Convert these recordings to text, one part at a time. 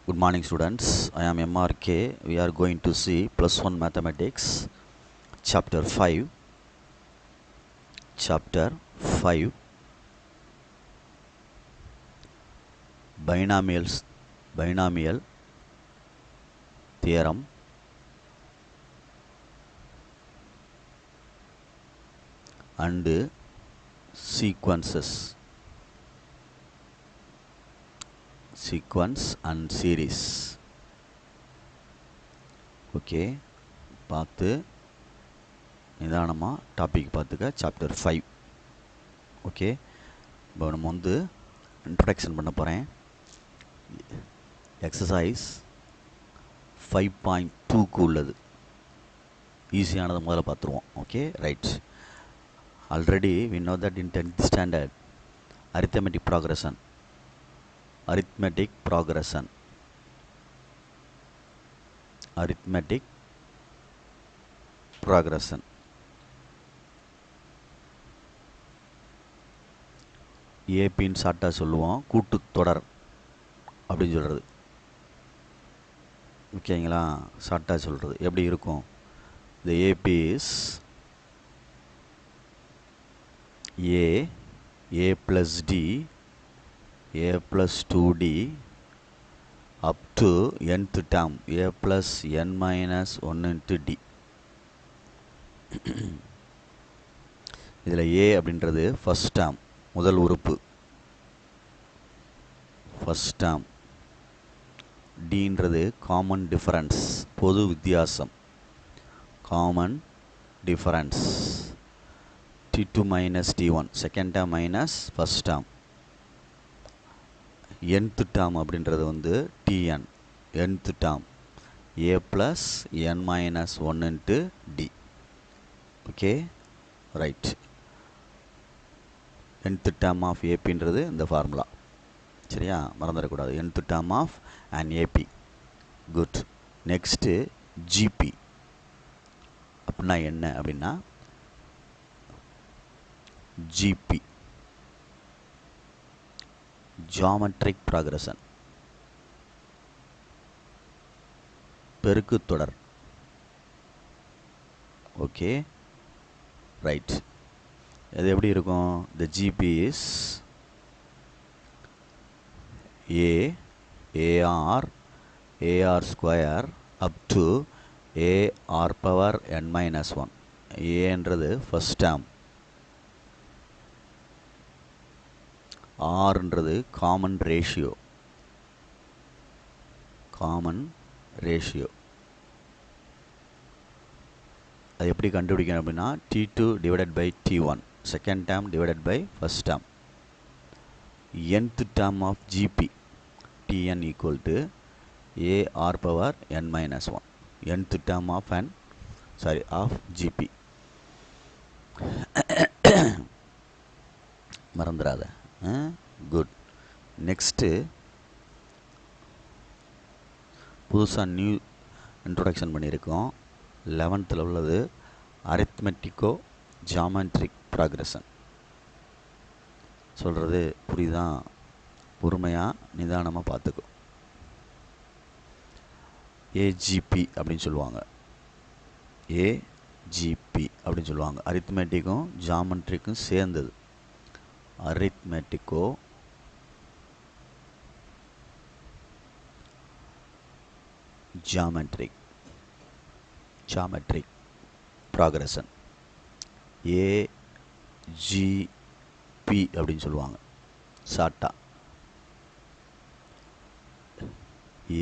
Good morning students, I am MRK. We are going to see plus 1 mathematics chapter 5 binomial theorem and sequence and series. Okay, பார்த்து நிதானமாக topic பார்த்துக்க. Chapter 5. Okay, இப்போ நம்ம introduction பண்ண போகிறேன். Exercise 5.2க்கு உள்ளது. ஈஸியானது முதல்ல பார்த்துருவோம். Okay, right. Already we know that in 10th standard arithmetic progression ஏபின்னு ஷார்ட்டாக சொல்லுவோம், கூட்டுத்தொடர் அப்படின்னு சொல்கிறது. ஓகேங்களா, ஷார்ட்டாக சொல்கிறது எப்படி இருக்கும்? இந்த AP is a plus d a plus 2d up to nth term a plus n minus 1 into d. இதில் a அப்படின்றது ஃபஸ்ட் டேர்ம், முதல் உறுப்பு, ஃபஸ்ட் டேர்ம். டின்றது காமன் டிஃபரன்ஸ், பொது வித்தியாசம், common difference. t2 minus t1 second term minus first term. nth term அப்படின்றது tn, nth term a plus n minus 1 into d. Okay, right. nth term of ஏபின்றது இந்த formula, சரியா? மறந்துடக்கூடாது. nth term of an AP. Good. Next GP அப்படின்னா என்ன அப்படின்னா, GP geometric progression, பெருக்குத்தொடர். Okay, right. இது எப்படி இருக்கும்? The GB is AR square up to AR power n minus 1. ஏன்றது ஃபஸ்ட் டேர்ம், ஆர்ன்றது காமன் ரேஷியோ. அது எப்படி கண்டுபிடிக்கணும் அப்படின்னா, t2 divided by t1 second term divided by first term. nth term of gp tn equal to ar power n minus 1. nth term of gp. மறந்துடாத. Good. Next புதுசாக new introduction பண்ணியிருக்கோம். 11th உள்ளது அரித்மெட்டிக்கோ geometric progression. சொல்கிறது புரியுதா? பொறுமையாக நிதானமாக பார்த்துக்கோ. AGP அப்படின்னு சொல்லுவாங்க. ஏஜிபி அப்படின்னு சொல்லுவாங்க. அரித்மெட்டிக்கும் ஜியோமெட்ரிக்கும் சேர்ந்தது. அரித்மெட்டிக்கோ ஜியோமெட்ரிக் ப்ராக்ரஷன், ஏஜிபி அப்படின்னு சொல்லுவாங்க ஷார்ட்டா.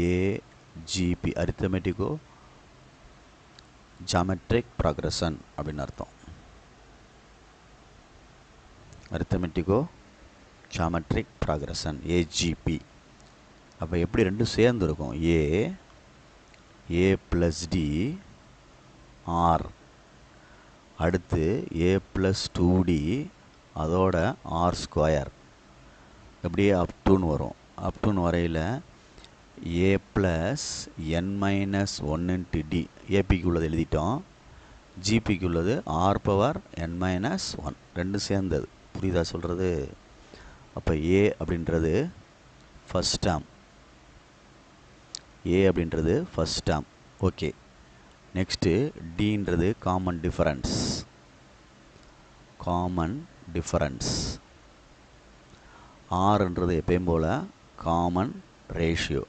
ஏஜிபி அரித்மெட்டிக்கோ ஜியோமெட்ரிக் ப்ராக்ரஷன் அப்படின்னு அர்த்தம். அரித்மெட்டிக்கோ ஜியோமெட்ரிக் ப்ராக்ரஷன் ஏஜிபி. அப்போ எப்படி ரெண்டும் சேர்ந்து இருக்கும்? ஏ ப்ளஸ் டி ஆர், அடுத்து ஏ ப்ளஸ் 2d அதோட ஆர் ஸ்கொயர், அப்படியே அப்டூன்னு வரும். அப்டூன்னு வரையில் A plus n minus 1 into d. ஏபிக்கு உள்ளது எழுதிட்டோம், ஜிபிக்கு உள்ளது ஆர் பவர் n மைனஸ் 1. ரெண்டும் சேர்ந்தது. புரியுதா சொல்கிறது? அப்போ ஏ அப்படின்றது ஃபஸ்ட் டேர்ம், ஏ அப்படின்றது ஃபஸ்ட் டேர்ம். ஓகே, நெக்ஸ்ட்டு டின்றது காமன் டிஃபரன்ஸ். ஆர்ன்றது எப்பயும் போல் காமன் ரேஷியோ.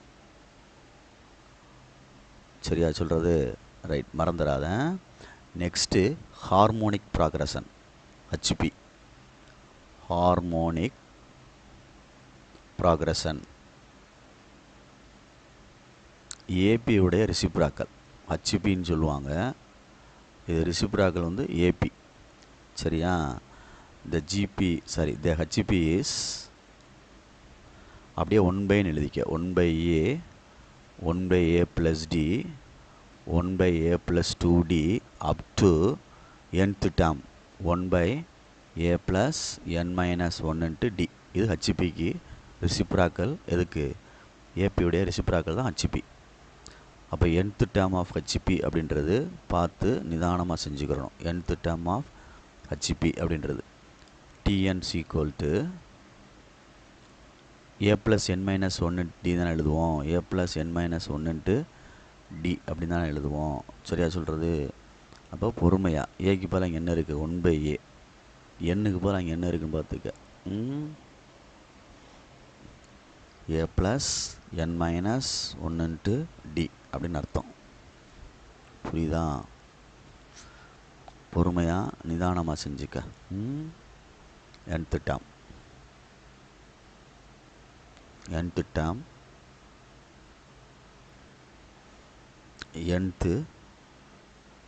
சரியா சொல்கிறது? ரைட், மறந்துடாத. Next harmonic progression, HP. Harmonic progression ஏபியுடைய ரெசிப்ராக்கல் ஹச்பின்னு சொல்லுவாங்க. இது ரெசிப்ராக்கல் வந்து ஏபி. சரியா? the ஹச்பி இஸ் அப்படியே 1/ன்னு எழுதிக்க. 1/a 1/a + d 1/a + 2d up to nth term 1/a + n - 1 × d. இது ஹச்பிக்கு ரெசிப்ராக்கல். எதுக்கு? ஏபியுடைய ரெசிப்ராக்கல் தான் ஹச்பி. அப்போ nth term ஆஃப் ஹச்பி அப்படின்றது பார்த்து நிதானமாக செஞ்சுக்கிறணும். nth term ஆஃப் ஹச்பி அப்படின்றது Tn = a + n - 1 d தானே எழுதுவோம். a + n - 1 × d அப்படி தானே எழுதுவோம். சரியா சொல்கிறது? அப்போ பொறுமையாக ஏக்கு போல் அங்கே என்ன இருக்குது? 1/a. எண்ணுக்கு போல் அங்கே என்ன இருக்குன்னு பார்த்துக்க. a + n - 1 × d அப்படின்னு அர்த்தம். புரியுதா? பொறுமையாக நிதானமாக செஞ்சுக்க. nth term nth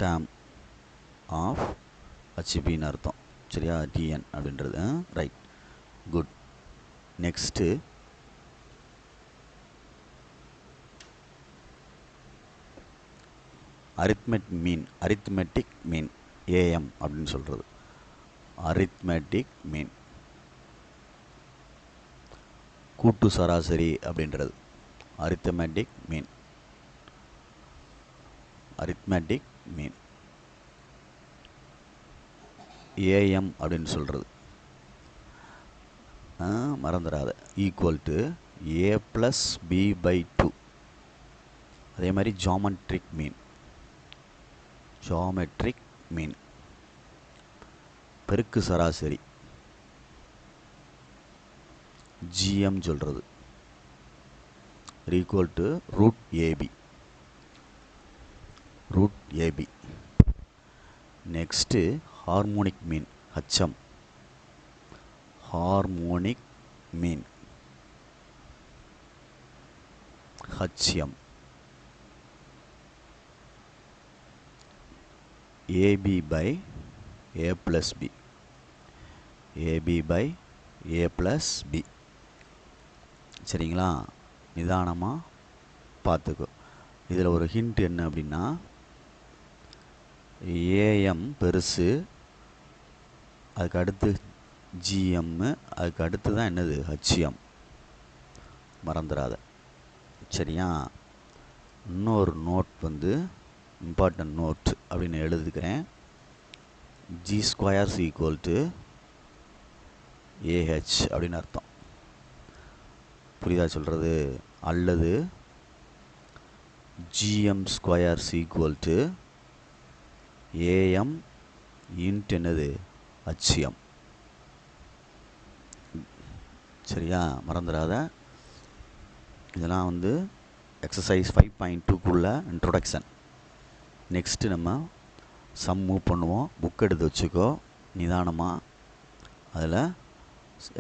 term of ஹச்பின்னு அர்த்தம். சரியா? Tn அப்படின்றது. Right, good. Next arithmetic mean AM அப்படின்னு சொல்கிறது. அரித்மெட்டிக் மீன் கூட்டு சராசரி அப்படின்றது அரித்மெட்டிக் மீன் ஏஎம் அப்படின்னு சொல்கிறது. மறந்துடாத. = a + b/2. அதே மாதிரி ஜாமெட்ரிக் மீன் பெருக்கு சராசரி ஜிஎம் சொல்கிறது. √AB. நெக்ஸ்ட்டு ஹார்மோனிக் மீன் ஹச்எம். AB/A + b. சரிங்களா? நிதானமாக பார்த்துக்கோ. இதில் ஒரு ஹிண்ட் என்ன அப்படின்னா, ஏஎம் பெருசு, அதுக்கு அடுத்து ஜிஎம்மு, அதுக்கு அடுத்து தான் என்னது? ஹச்எம். மறந்துடாத. சரியா? இன்னொரு நோட் வந்து இம்பார்ட்டன்ட் நோட் அப்படின்னு எழுதிக்கிறேன். g² = AH அப்படின்னு அர்த்தம். புரியுதா சொல்கிறது? அல்லது GM² = AM × என்னது? HM. சரியா? மறந்துடாத. இதெல்லாம் வந்து எக்ஸசைஸ் 5.2க்குள்ள இன்ட்ரொடக்ஷன். நெக்ஸ்ட்டு நம்ம சம் மூவ் பண்ணுவோம். புக் எடுத்து வச்சுக்கோ நிதானமாக. அதில்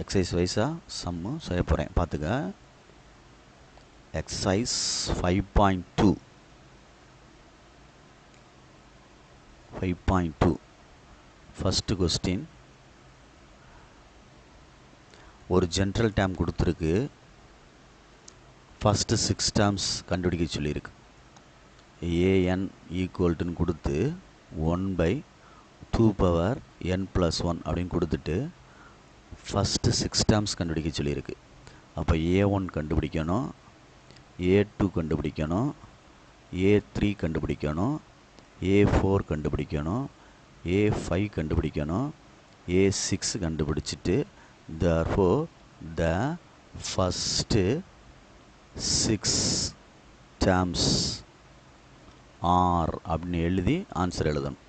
எக்ஸசைஸ் வைஸாக சம்மு செய்ய போகிறேன், பார்த்துக்க. Exercise 5.2 first question. ஒரு ஜென்ரல் டேர்ம் கொடுத்துருக்கு. ஃபஸ்ட்டு 6 டேர்ம்ஸ் கண்டுபிடிக்க சொல்லியிருக்கு. an = கொடுத்து 1/2n + 1 அப்படின்னு கொடுத்துட்டு ஃபஸ்ட்டு 6 டேர்ம்ஸ் கண்டுபிடிக்க சொல்லியிருக்கு. அப்போ a1 கண்டுபிடிக்கணும், a2 கண்டுபிடிக்கணும், a3 கண்டுபிடிக்கணும், a4 கண்டுபிடிக்கணும், a5 கண்டுபிடிக்கணும், a6 கண்டுபிடிச்சிட்டு therefore the first 6 terms are அப்படின்னு எழுதி ஆன்சர் எழுதணும்.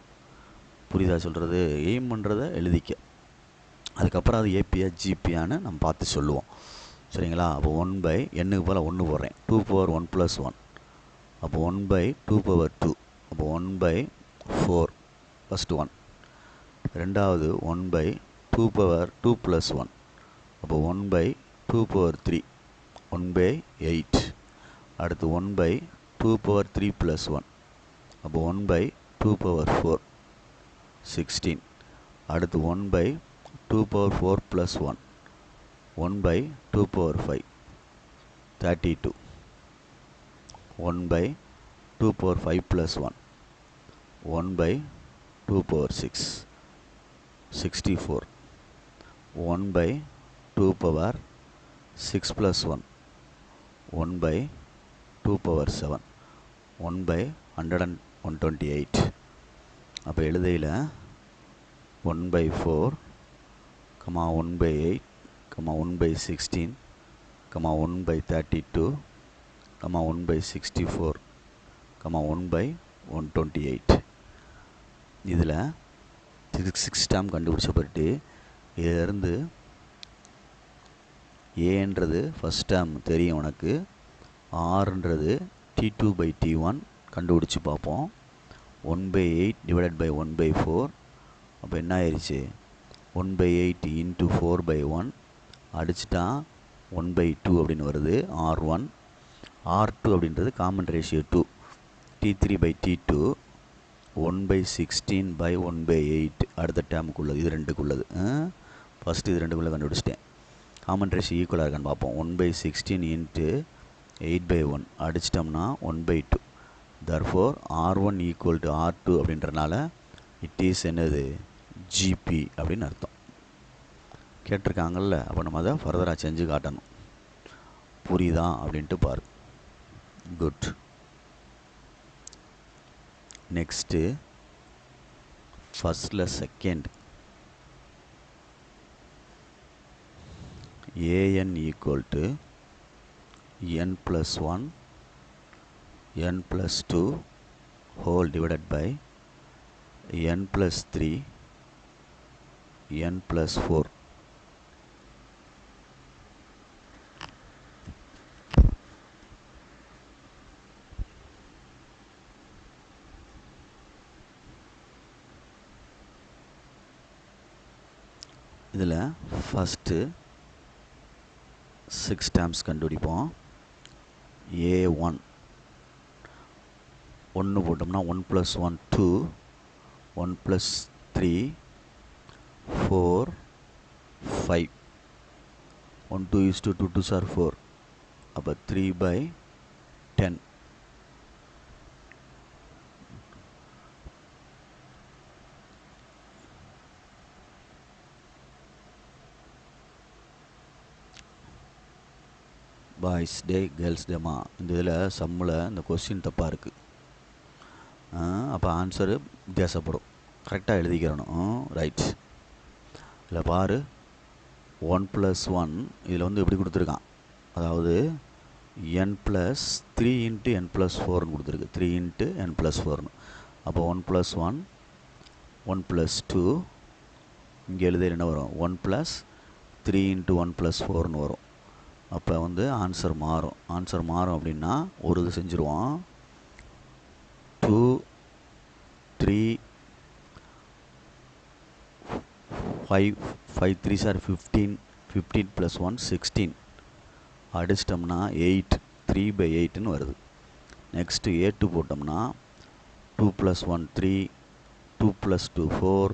புரியுதா சொல்கிறது? எய்ம் பண்ணுறதை எழுதிக்க, அதுக்கப்புறம் அது ஏபியா ஜிபியான்னு நம்ம பார்த்து சொல்லுவோம். சரிங்களா? அப்போ 1 எண்ணுக்கு போல் 1 போடுறேன். 2 பவர் 1 + 1, அப்போ 1/2 பவர் 2, அப்போ 1/4 ஃபஸ்ட்டு 1. ரெண்டாவது 1/2 பவர் 2 + 1, அப்போ 1/2 பவர் 3, 1/8. அடுத்து 1/2 பவர் 3 + 1, அப்போ 1/2 பவர் 4, 16. அடுத்து 1/2 power 4 + 1, 1/2 power 5, 32. 1/2 power 5 + 1, 1/2 power 6, 64. 1/2 power 6 + 1, 1/2 power 7, 1/128. அப்போ எழுதையில் 1/4, 1/8, 1/16, 1/32, 1/64, 1/128. இதில் 6 டேர்ம் கண்டுபிடிச்ச பிறகு இதிலிருந்து ஏன்றது ஃபஸ்ட் டேர்ம் தெரியும் உனக்கு, ஆர்ன்றது T2/T1 கண்டுபிடிச்சி பார்ப்போம். 1/8 / 1/4, அப்போ என்ன ஆயிடுச்சு? 1/8 × 4/1 அடிச்சிட்டா 1/2 அப்படின்னு வருது. R1. R2 அப்படின்றது காமன் ரேஷியோ 2. T3/T2 1/16/1/8 அடுத்த டேமுக்குள்ளது, இது ரெண்டுக்குள்ளது. ஃபஸ்ட்டு இது ரெண்டுக்குள்ளே கண்டுபிடிச்சிட்டேன். காமன் ரேஷியோ ஈக்குவலாக இருக்கான்னு பார்ப்போம். 1/16 × 8/1 அடிச்சிட்டோம்னா 1/2. therefore R1 = R2 அப்படின்றனால இட் இஸ் என்னது? ஜிபி அப்படின்னு அர்த்தம். கேட்டிருக்காங்கல்ல, அப்போ நம்ம அதை ஃபர்தராக செஞ்சு காட்டணும். புரியுதா அப்படின்ட்டு பாரு. குட். நெக்ஸ்ட்டு ஃபஸ்ட்டில் second, an = n + 1 n + 2 whole divided by n + 3 n + 4. இதில் ஃபஸ்ட்டு 6 டேர்ம்ஸ் கண்டுபிடிப்போம். A1 1 போட்டோம்னா 1 + 1 2, 1 + 3 4 5, 1 2 is to 2 2s are 4, அப்போ 3/10. பாய்ஸ் டே கேர்ள்ஸ் டேமா, இந்த இதில் சம்மில் இந்த கொஸ்டின் தப்பாக இருக்குது. அப்போ ஆன்சரு வித்தியாசப்படும். கரெக்டாக எழுதிக்கிறணும். ரைட். இதில் பாரு, 1 + 1 இதில் வந்து எப்படி கொடுத்துருக்கான், அதாவது n + 3 × n + 4ன்னு கொடுத்துருக்கு. 3 × n + 4ன்னு. அப்போ 1 + 1 1 + 2, இங்கே எழுத என்ன வரும்? 1 + 3 × 1 + 4ன்னு வரும். அப்போ வந்து ஆன்சர் மாறும். ஆன்சர் மாறும் அப்படின்னா ஒரு இது செஞ்சுருவோம். 2 3 5 5 3s are 15, 15 + 1 16 அடிச்சிட்டோம்னா 8, 3/8ன்னு வருது. நெக்ஸ்ட்டு A2 போட்டோம்னா 2 + 1 3, 2 + 2 4.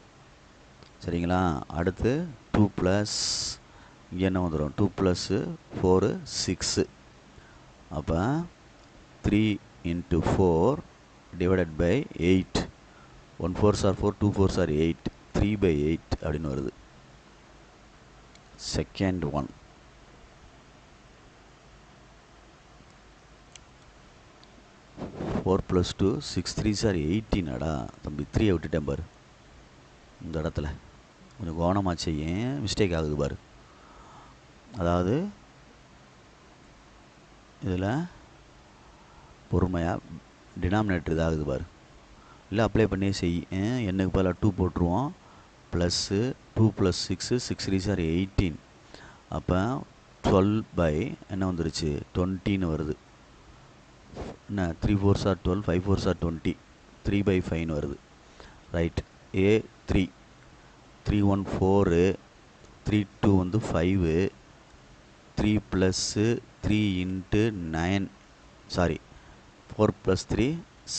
சரிங்களா? அடுத்து 2 + இங்கே என்ன வந்துடும்? 2 + 4 6. அப்போ 3 × 4 divided by 8. 1 4s are 4, 2 4s are 8, 3/8 அப்படின்னு வருது. Second one, four + 2 6 3s are 18. அடா தம்பி, 3 விட்டுட்டேன் பாரு. இந்த இடத்துல கொஞ்சம் கவனமாக செய்ய, மிஸ்டேக் ஆகுது பாரு. அதாவது இதில் பொறுமையாக டினாமினேட்டர் இதாகுது பாரு, இல்லை அப்ளை பண்ணி செய். எண்ணுக்கு பதிலாக 2 போட்டுருவோம். Plus 2 + 6 6 3 sir 18. அப்போ 12 பை என்ன வந்துருச்சு 20ன்னு வருது. என்ன 3 4 சார் 12 5 4 சார் 20 3/5ன்னு வருது. ரைட். A 3 3 1 4 3 2 வந்து 5 3 + 3 × 9 சாரி 4 + 3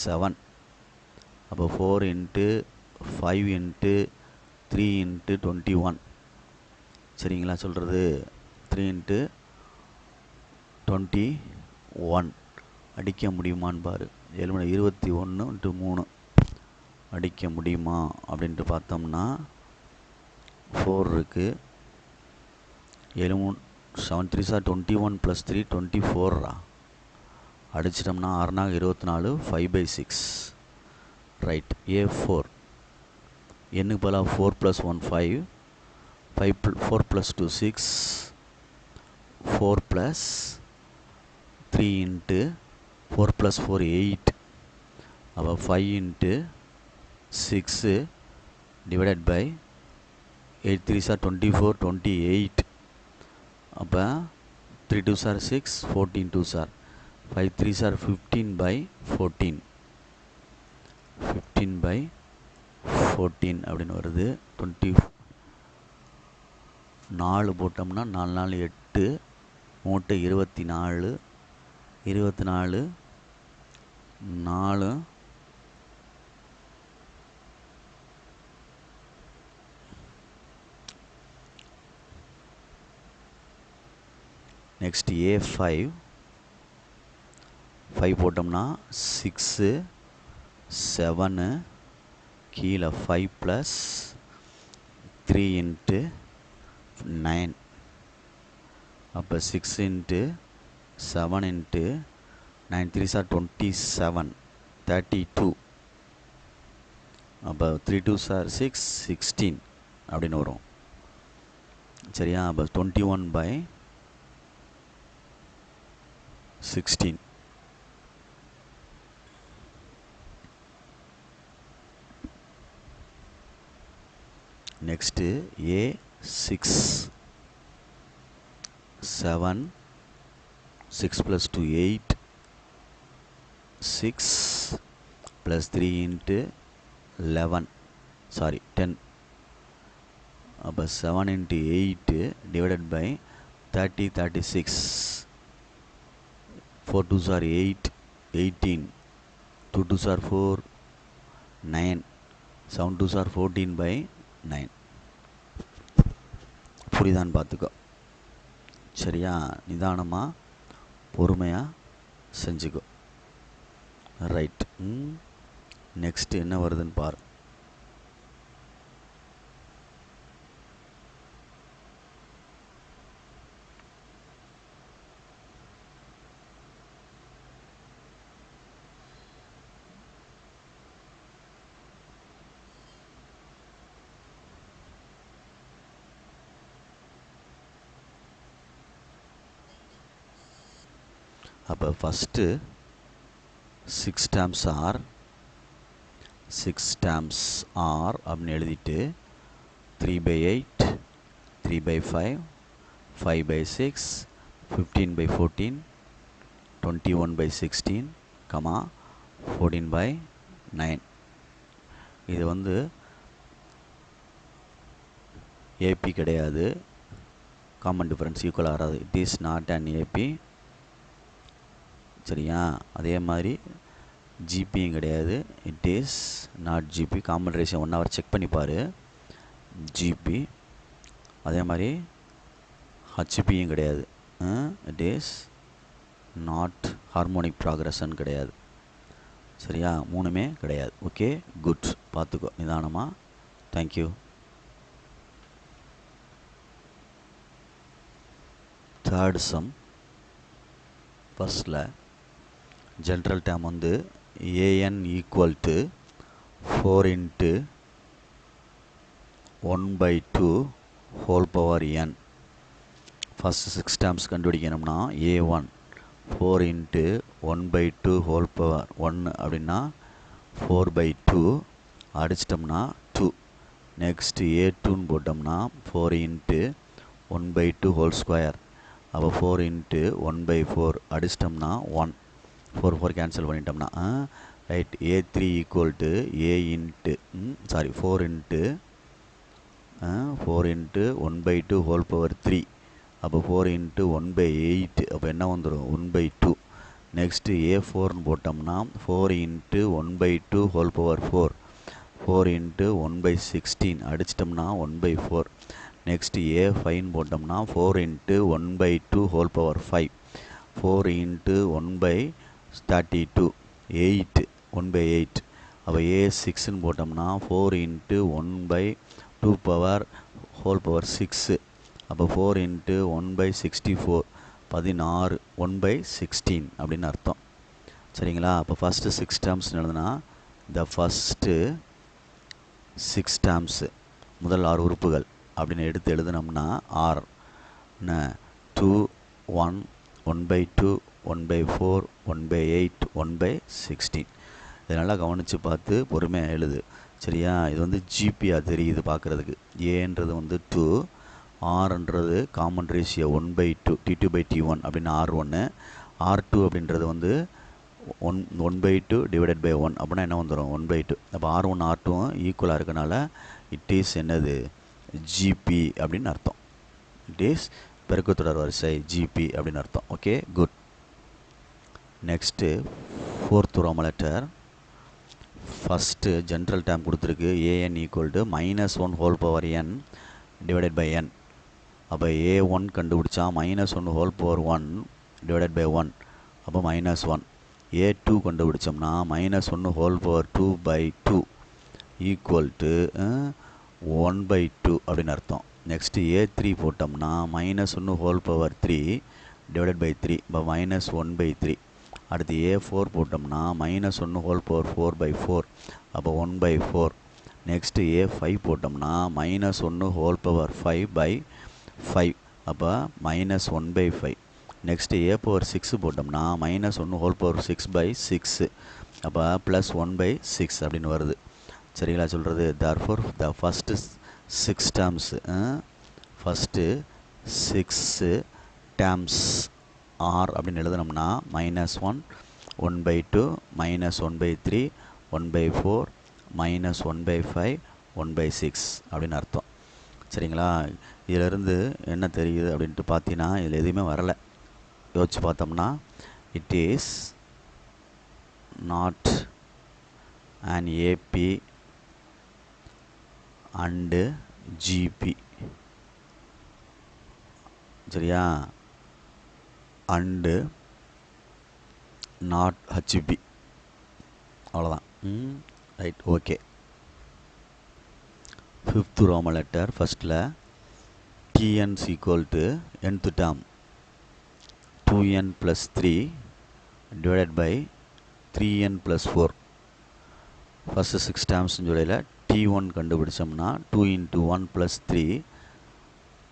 7. அப்போ 4 × 5 × 3 × 21. சரிங்களா சொல்கிறது? 3 × 21 அடிக்க முடியுமான்னு பாரு. 21 × 3 அடிக்க முடியுமா அப்படின்ட்டு பார்த்தோம்னா 4 இருக்குது. 7 7 3 சார் 21 + 3 24. அடிச்சிட்டோம்னா 6 24 5/6. ரைட். A4 எண்ணுக்கு பதிலாக 4 + 1 5 4 + 2 6 4 + 3 × 4 + 4 8. அப்போ 5 × 6 டிவைடட் பை 8 3 சார் 24 28. அப்போ 3 2 சார் 6 14 2 சார் 5 3 சார் 15/14 15/14 அப்படின்னு வருது. 4 போட்டோம்னா 4 4 8 மூட்டை 24 24 4 நெக்ஸ்ட் A5 5 போட்டோம்னா 6 7 கீழே 5 + 3 × 9. அப்போ 6 × 7 × 9 3 சார் 27 32. அப்போ 3 2 சார் 6 16 அப்படின்னு வரும். சரியா? அப்போ 21/16. Next A6 7 6 + 2 8 6 + 3 × 11 sorry 10. அப்போ 7 × 8 டிவைடட் பை 30 36. 4 2 சார் 8 18 2 2 சார் 4 9 7 2 சார் 14/9. புரியுதான்னு பார்த்துக்கோ. சரியா? நிதானமாக பொறுமையாக செஞ்சுக்கோ. ரைட். நெக்ஸ்ட்டு என்ன வருதுன்னு பாரு. அப்போ ஃபஸ்ட்டு 6 terms are அப்படின்னு எழுதிட்டு 3/8 3/5 5/6 15/14 21/16 14/9. இது வந்து ஏபி கிடையாது. காமன் டிஃபரன்ஸ் ஈக்குவல் ஆகாது. It is not an AP. சரியா? அதே மாதிரி ஜிபியும் கிடையாது. It is not GP. Common ratio 1 hour check பண்ணி பாரு. ஜிபி. அதே மாதிரி ஹச்பியும் கிடையாது. It is not harmonic progression கிடையாது. சரியா? மூணுமே கிடையாது. Okay, good. பார்த்துக்கோ நிதானமாக. தேங்க்யூ. Third sum. ஃபஸ்ட்டில் ஜென்ரல் டேர்ம் வந்து an = 4 × 1/2 whole power n. First 6 terms கண்டுபிடிக்கணும்னா A1 4 இன்ட்டு 1/2 ஹோல் பவர் 1 அப்படின்னா 4/2 அடிச்சிட்டோம்னா 2. நெக்ஸ்ட் A2ன்னு போட்டோம்னா 4 இன்ட்டு 1/2 ஹோல் ஸ்கொயர். அப்போ 4 இன்ட்டு 1/4 அடிச்சிட்டோம்னா 1. 4 4 கேன்சல் பண்ணிட்டோம்னா right. A3 equal to A into 4 into 1/2 whole power 3. அப்போ 4 இன்ட்டு 1/8. அப்போ என்ன வந்துடும் 1/2. நெக்ஸ்ட்டு A4ன்னு போட்டோம்னா 4 இன்ட்டு 1/2 ஹோல் பவர் 4. 4 இன்ட்டு 1/16 அடிச்சிட்டோம்னா 1/4. நெக்ஸ்ட்டு A5ன்னு போட்டோம்னா 4 இன்ட்டு 1/2 ஹோல் பவர் 5. 4 இன்ட்டு 1/32 8 1/8. அப்போ A6ன்னு போட்டோம்னா 4 இன்ட்டு 1/2 பவர் ஹோல் பவர் 6. அப்போ 4 இன்ட்டு 1/64 16 1/16 அப்படின்னு அர்த்தம். சரிங்களா? அப்போ ஃபஸ்ட்டு 6 டேர்ம்ஸ்னு எழுதுனா இந்த ஃபஸ்ட்டு 6 டேர்ம்ஸு முதல் 6 உறுப்புகள் அப்படின்னு எடுத்து எழுதுனோம்னா ஆர் 2 1 1/2 1/4 1/8 1/16. இதை நல்லா கவனித்து பார்த்து பொறுமையாக எழுது. சரியா? இது வந்து ஜிபியாக தெரியுது பார்க்குறதுக்கு. ஏன்றது வந்து 2, ஆர்ன்றது காமன் ரேஷியோ 1/2 T2/T1 அப்படின்னு R1. R2 அப்படின்றது வந்து 1/2 டிவைடட் பை 1 அப்படின்னா என்ன வந்துடும் 1/2. அப்போ R1 R2 ஈக்குவலாக இருக்கனால இட் இஸ் என்னது ஜிபி அப்படின்னு அர்த்தம். இட் இஸ் பெருக்குத்தொடர் வரிசை ஜிபி அப்படின்னு அர்த்தம். Okay, good. Next 4th Roman letter. First general term கொடுத்துருக்கு an equal to -1 whole power n divided by n. அப்போ A1 கண்டுபிடிச்சா -1 ஹோல் பவர் 1 டிவைடட் பை 1. அப்போ -1. A2 கண்டுபிடிச்சோம்னா -1 whole power 2/2 equal to 1/2 அப்படின்னு அர்த்தம். Next A3 போட்டோம்னா -1 whole power 3 divided by 3. இப்போ -1/3. அடுத்து A4 போட்டோம்னா -1 ஹோல் பவர் 4/4. அப்போ 1/4. நெக்ஸ்ட்டு A5 போட்டோம்னா -1 ஹோல் பவர் 5/5. அப்போ -1/5. நெக்ஸ்ட்டு A பவர் 6 போட்டோம்னா -1 ஹோல் பவர் 6/6. அப்போ +1/6 அப்படின்னு வருது. சரிங்களா சொல்கிறது? therefore the first 6 terms first 6 terms are அப்படின்னு எழுதுனோம்னா -1 1/2 -1/3 1/4 -1/5 1/6 அப்படின்னு அர்த்தம். சரிங்களா? இதிலிருந்து என்ன தெரியுது அப்படின்ட்டு பார்த்தீங்கன்னா இதில் எதுவுமே வரலை. யோசிச்சு பார்த்தோம்னா it is not an AP and GP. சரியா? And not HB. அவ்வளோதான். Right, okay. 5th roman letter. ஃபஸ்ட்டில் TN equal to nth term 2n + 3 divided by 3n + 4. First 6 டேர்ம்ஸ்னு சொல்லையில் T1 கண்டுபிடிச்சோம்னா 2 × 1 + 3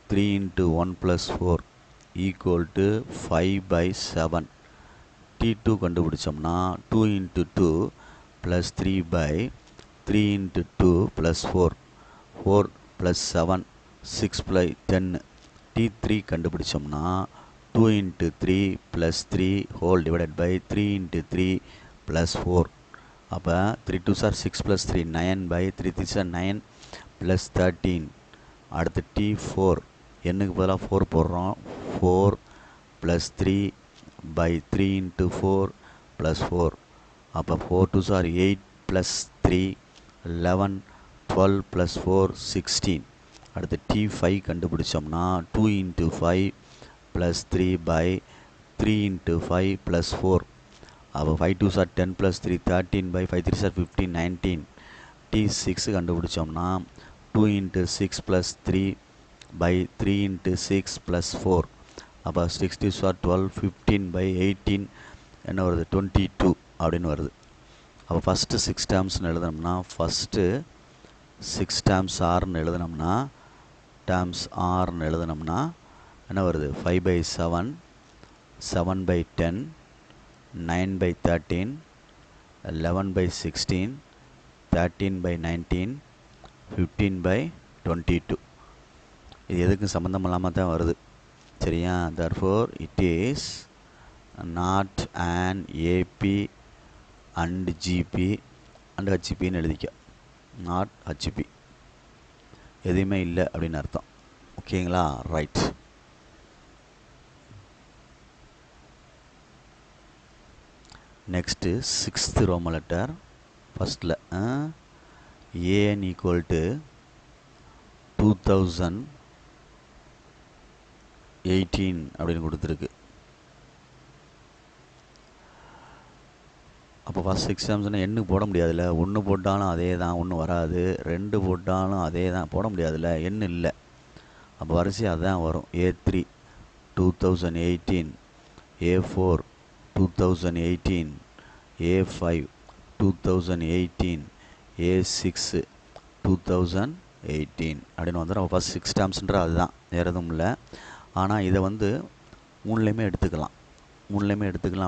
3 × 1 + 4 ஈக்குவல் டு 5/7. T2 கண்டுபிடிச்சோம்னா 2 × 2 + 3/3 × 2 + 4 4 + 7 6/10. T3 கண்டுபிடிச்சோம்னா 2 × 3 + 3 ஹோல் டிவைடட் பை 3 × 3 + 4. அப்போ 3 2s are 6 + 3 9/3 3s are 9 + 13. அடுத்து T4 என்னுக்கு பதிலாக 4 போடுறோம். 4 + 3/3 × 4 + 4. அப்போ 4 2s are 8 + 3 11 12 + 4 16. அடுத்து T5 கண்டுபிடிச்சோம்னா 2 × 5 + 3/3 × 5 + 4. அப்போ 5 2s are 10 + 3 13/5 3s are 15 19. T6 கண்டுபிடிச்சோம்னா 2 × 6 + 3/3 × 6 + 4. அப்போ 6 2s are 12 15/18 என்ன வருது 22 அப்படின்னு வருது. அப்போ ஃபஸ்ட்டு 6 டேர்ம்ஸ்னு எழுதுனோம்னா ஃபஸ்ட்டு 6 டேர்ம்ஸ் ஆர்னு எழுதுனோம்னா என்ன வருது 5/7 7/10, 9/13, 11/16, 13/19, 15/22. இது எதுக்கும் சம்மந்தம் இல்லாமல் தான் வருது. சரியா? therefore it is not an AP and GP and HPன்னு எழுதிக்க. not HP, எதுவுமே இல்லை அப்படின்னு அர்த்தம். ஓகேங்களா? ரைட். நெக்ஸ்ட்டு 6th ரோம லெட்டர் ஃபஸ்ட்டில் AN ஈக்குவல் டு 2018 அப்படின்னு கொடுத்துருக்கு. அப்போ ஃபஸ்ட் 6 டேர்ம்ஸ்னால் எண்ணு போட முடியாதுல்ல. 1 போட்டாலும் அதே தான், ஒன்று வராது. 2 போட்டாலும் அதே தான், போட முடியாதுல்ல, எண்ணு இல்லை. அப்போ வரிசை அதுதான் வரும். A3 2018, A4 2018, A5 2018, A6 2018 அப்படின்னு வந்துடும். ஃபஸ்ட் 6 டேர்ம்ஸ்ன்ற அதுதான், வேறு எதுவும் இல்லை. ஆனால் இதை வந்து மூணுலேயுமே எடுத்துக்கலாம்.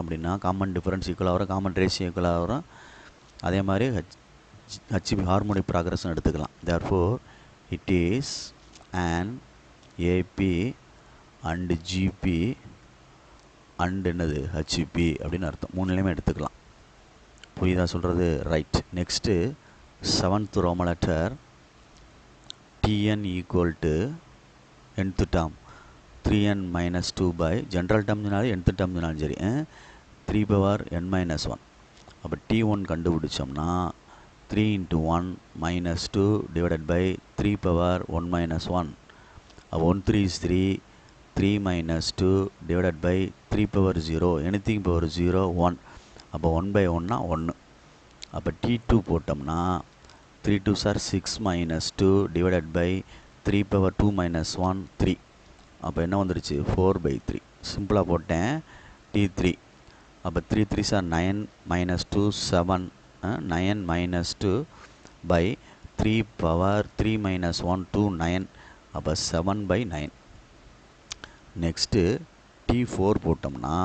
அப்படின்னா காமன் டிஃபரன்ஸ் ஈக்குவலாக வரும், காமன் ரேஷியோ ஈக்குவலாக வரும். அதே மாதிரி HB ஹார்மோனிக் ப்ராக்ரஸும் எடுத்துக்கலாம். therefore it is an AP and GP and என்னது HP அப்படின்னு அர்த்தம். மூணுலேயுமே எடுத்துக்கலாம். புரியுதா சொல்கிறது? Right. Next 7th Roman letter TN equal to nth term 3n - 2 by general டேர்ம்னாலும் nth டேர்ம்னாலும் சரி 3n - 1. அப்போ T1 கண்டுபிடிச்சோம்னா 3 × 1 - 2 டிவைடட் பை 3n - 1. அப்போ 1 3 is 3, 3 - 2 divided by 3/0, anything power 0 1. அப்போ 1/1னா 1. அப்போ T2 போட்டோம்னா 3 2s are 6 - 2 டிவைடட் பை 3/2 - 1 3. அப்போ என்ன வந்துருச்சு? 4/3. சிம்பிளாக போட்டேன். T3 அப்போ 3 3s are 9 - 2 7, 9 - 2 பை 3/3 - 1 2 9. அப்போ 7/9. நெக்ஸ்ட்டு T4 போட்டோம்னா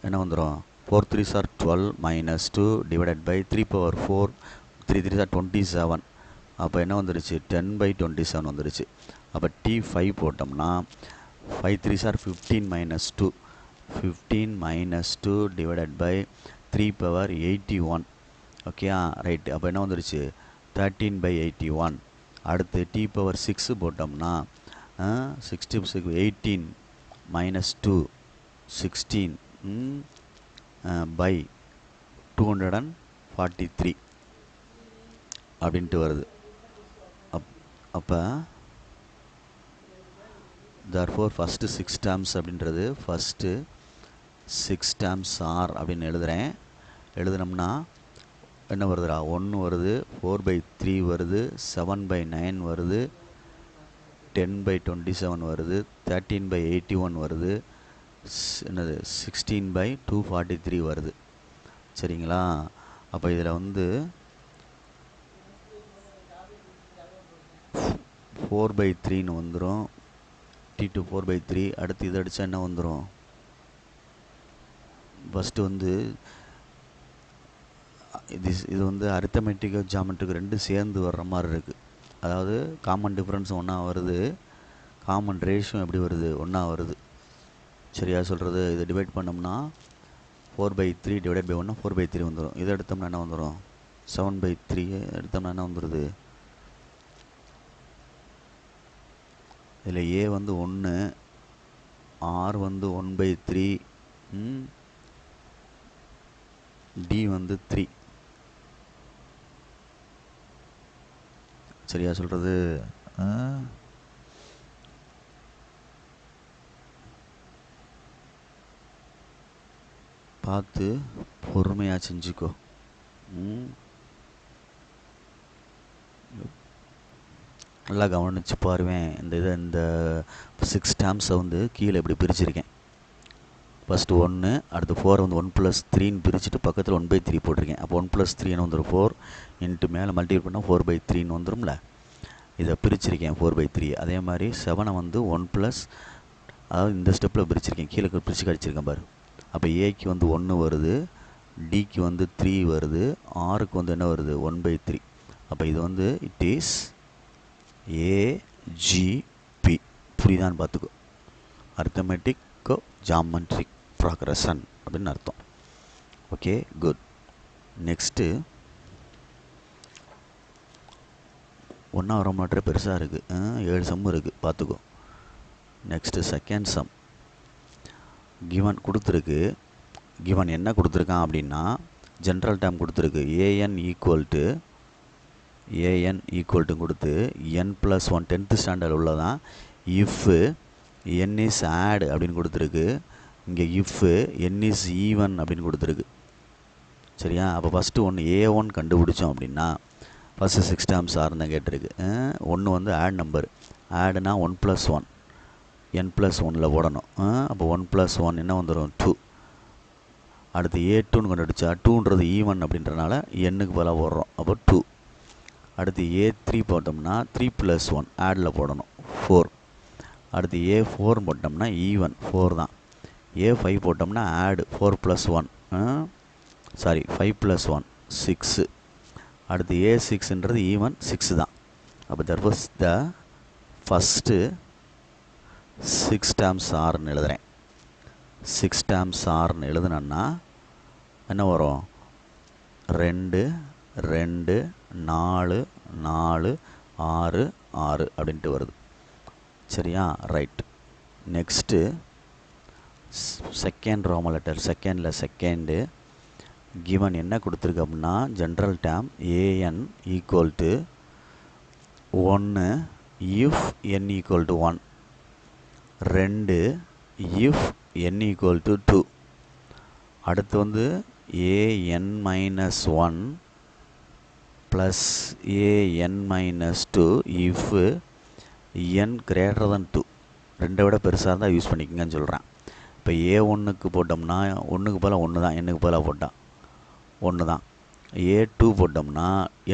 என்ன வந்துடும்? 4 3s are 12 - 2 divided by 3/4, 3 3s are 27. அப்போ என்ன வந்துருச்சு? 10/27 வந்துருச்சு. அப்போ T5 போட்டோம்னா 5 3s are 15 - 2, 15 - 2 டிவைடட் பை 3/81. ஓகேயா? ரைட்டு. அப்போ என்ன வந்துருச்சு? 13/81. அடுத்து T6 போட்டோம்னா 66 18 - 2 16 பை 243 அப்படின்ட்டு வருது. அப்போ therefore ஃபஸ்ட்டு 6 டேர்ம்ஸ் அப்படின்றது ஃபஸ்ட்டு 6 டேர்ம்ஸ் ஆர் அப்படின்னு எழுதுனோம்னா என்ன வருதுடா? 1 வருது, 4/3 வருது, 7/9 வருது, 10/27 வருது, 13/81 வருது, என்னது 16/243 வருது. சரிங்களா? அப்போ இதில் வந்து 4/3ன்னு வந்துடும். T2 4/3. அடுத்து இதை அடித்தா என்ன வந்துடும்? ஃபஸ்ட்டு வந்து இது வந்து அரித்தமெட்டிக்கு ஜாமெட்ரிக்கு ரெண்டும் சேர்ந்து வர்ற மாதிரி இருக்குது. அதாவது காமன் டிஃப்ரென்ஸ் ஒன்றா வருது, காமன் ரேஷியோ எப்படி வருது? ஒன்றா வருது. சரியா சொல்கிறது? இதை டிவைட் பண்ணோம்னா 4/3 டிவைடட் பை 1 4/3 வந்துடும். இதை எடுத்தோம்னா என்ன வந்துடும்? 7/3 எடுத்தோம்னா என்ன வந்துடுது? இதில் A வந்து 1, R வந்து 1/3, D வந்து 3. சரியா சொல்கிறது? பார்த்து பொறுமையாக செஞ்சுக்கோ. நல்லா கவனித்து பாருவேன். இந்த 6 டேர்ம்ஸை வந்து கீழே இப்படி பிரிச்சுருக்கேன். ஃபஸ்ட்டு 1, அடுத்து 4 வந்து 1 + 3ன்னு பிரிச்சுட்டு பக்கத்தில் 1/3 போட்டிருக்கேன். அப்போ 1 + 3 என்ன வந்துடும்? 4 இன்ட்டு மேலே மல்டிபிள் பண்ணால் 4/3ன்னு வந்துடும்ல. இதை பிரிச்சிருக்கேன் 4/3. அதே மாதிரி 7 வந்து 1 + அதாவது இந்த ஸ்டெப்பில் பிரிச்சிருக்கேன், கீழே பிரித்து கழிச்சிருக்கேன் பாரு. அப்போ ஏக்கு வந்து 1 வருது, டிக்கு வந்து 3 வருது, ஆருக்கு வந்து என்ன வருது 1/3. அப்போ இது வந்து இட் இஸ் ஏஜிபி. புரியுதான்னு பார்த்துக்கோ. அர்த்தமெட்டிக்கோ ஜாமெட்ரிக் ப்ராக்ரஷன் அப்படின்னு அர்த்தம். Okay, good. நெக்ஸ்ட்டு 1ஆம் ரோமன் லெட்டர் பெருசாக இருக்குது, 7 சம் இருக்குது, பார்த்துக்கோ. Next second sum. கிவன் கொடுத்துருக்கு. கிவன் என்ன கொடுத்துருக்கான் அப்படின்னா ஜென்ரல் டேர்ம் கொடுத்துருக்கு. ஏஎன் ஈக்குவல் டு கொடுத்து n+1 10th ஸ்டாண்டர்ட் உள்ளதான். இஃப் n இஸ் ஆட் அப்படின்னு கொடுத்துருக்கு. இங்கே இஃப் n இஸ் ஈவன் அப்படின்னு கொடுத்துருக்கு. சரியா? அப்போ ஃபஸ்ட்டு ஒன்று A1 கண்டுபிடிச்சோம் அப்படின்னா ஃபஸ்ட்டு 6 டேர்ம்ஸ் ஆறுன்னு தான் கேட்டிருக்கு. 1 வந்து ஆட் நம்பர். ஆடுனா 1+1 n+1ல் போடணும். அப்போ 1+1 என்ன வந்துடும் 2. அடுத்து A2ன்னு கண்டுபிடிச்சா 2ன்றது ஈவன் அப்படின்றனால எண்ணுக்கு பதிலாக போடுறோம். அப்போ 2. அடுத்து A3 போட்டோம்னா 3+1 ஆடில் போடணும் 4. அடுத்து A4 போட்டோம்னா ஈவன் 4 தான். A5 போட்டோம்னா ஆடு 4+1 5+1 6. அடுத்து A6ன்றது ஈவன் 6 தான். அப்போ that was the first 6 terms ஆர்னு எழுதுகிறேன். 6 டேர்ம்ஸ் ஆர்னு எழுதுனேன்னா என்ன வரும் 2 2 4 4 6 6 அப்படின்ட்டு வருது. சரியா? Right. Next second Roman letter. Second given என்ன கொடுத்துருக்கு அப்படின்னா general term AN equal to 1 if n equal to 1, 2 if n equal to 2. அடுத்து வந்து an-1 plus an-2 if n greater than 2. 2 விட பெருசாக இருந்தால் யூஸ் பண்ணிக்கங்கன்னு சொல்கிறேன். இப்போ A1க்கு போட்டோம்னா 1க்கு பதிலாக 1 தான், n-க்கு பதிலாக போட்டால் 1 தான். A2 போட்டோம்னா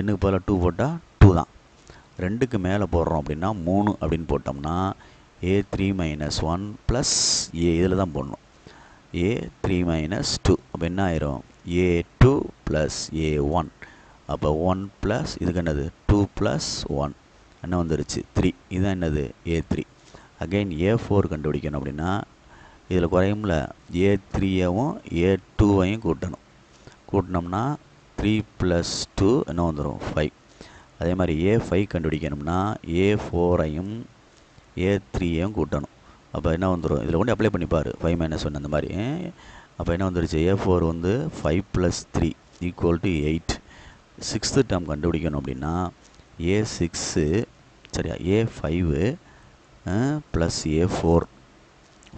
n-க்கு பதிலாக 2 போட்டால் 2 தான். 2க்கு மேலே போடுறோம் அப்படின்னா 3 அப்படின்னு போட்டோம்னா A3-1 ப்ளஸ் A இதில் தான் போடணும். A3-2. அப்போ என்ன ஆயிரும் A2 ப்ளஸ் A1. அப்போ 1 ப்ளஸ் இதுக்கு என்னது 2 ப்ளஸ் 1 என்ன வந்துருச்சு 3. இதுதான் என்னது A3. அகைன் A4 கண்டுபிடிக்கணும் அப்படின்னா இதில் குறையும்ல A3-யவும் A2-வையும் கூட்டணும். கூட்டினோம்னா 3 + 2 என்ன வந்துடும் 5. அதே மாதிரி A5 கண்டுபிடிக்கணும்னா A4-ஐயும் A3-யையும் கூட்டணும். அப்போ என்ன வந்துடும் இதில் கொண்டு அப்ளை பண்ணிப்பார் 5-1 அந்த மாதிரி. அப்போ என்ன வந்துருச்சு A4 வந்து 5 + 3 = 8. 6th டேர்ம் கண்டுபிடிக்கணும் அப்படின்னா A6 சரியா A5 ப்ளஸ் A4.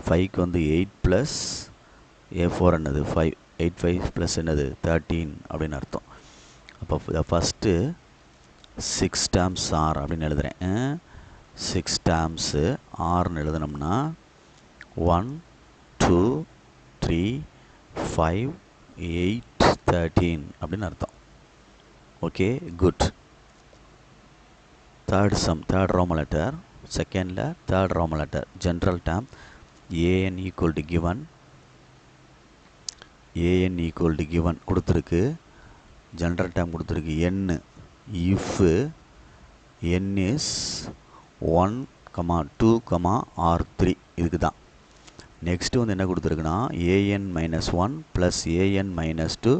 5க்கு வந்து 8 ப்ளஸ் A4 என்னது 5. 8 5 ப்ளஸ் என்னது 13 அப்படின்னு அர்த்தம். அப்போ ஃபஸ்ட்டு 6 டேர்ம்ஸ் ஆர் அப்படின்னு எழுதுகிறேன். 6 டேர்ம்ஸு ஆர்னு எழுதுனோம்னா 1 2 3 5 8 13 அப்படின்னு அர்த்தம். Okay, good. Third Roman letter. செகண்டில் third Roman letter general term an equal to given கொடுத்துருக்கு. ஜென்ரல் டேர்ம் கொடுத்துருக்கு n if n is 1, 2, R3 இதுக்கு தான். நெக்ஸ்ட்டு வந்து என்ன கொடுத்துருக்குன்னா an-1 plus an-2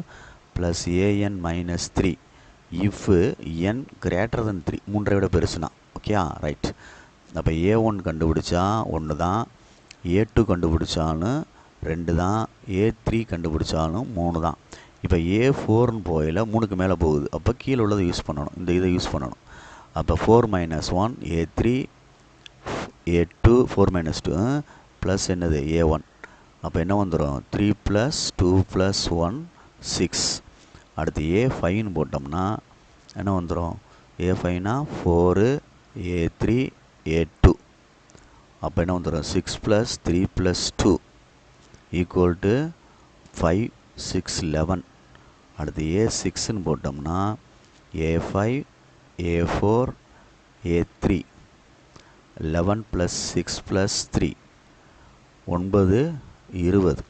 plus an-3 if n greater than 3. 3 விட பெருசுனா. Okay, right. அப்போ A1 கண்டுபிடிச்சா 1 தான், A2 கண்டுபிடிச்சாலும் 2 தான், A3 கண்டுபிடிச்சாலும் 3 தான். இப்போ A4ன்னு போயில 3க்கு மேலே போகுது. அப்போ கீழே உள்ளதை யூஸ் பண்ணணும், இந்த இதை யூஸ் பண்ணணும். அப்போ 4-1 A3 A2 4-2 ப்ளஸ் என்னது A1. அப்போ என்ன வந்துடும் 3 + 2 + 1 6. அடுத்து A5ன்னு போட்டோம்னா என்ன வந்துடும் A5னா 4 A3 A2. அப்போ என்ன வந்துடும் 6 + 3 + 2 = 5 6 11. அடுத்து A6ன்னு போட்டோம்னா A5 A4 A3 11 + 6 + 3 9 20.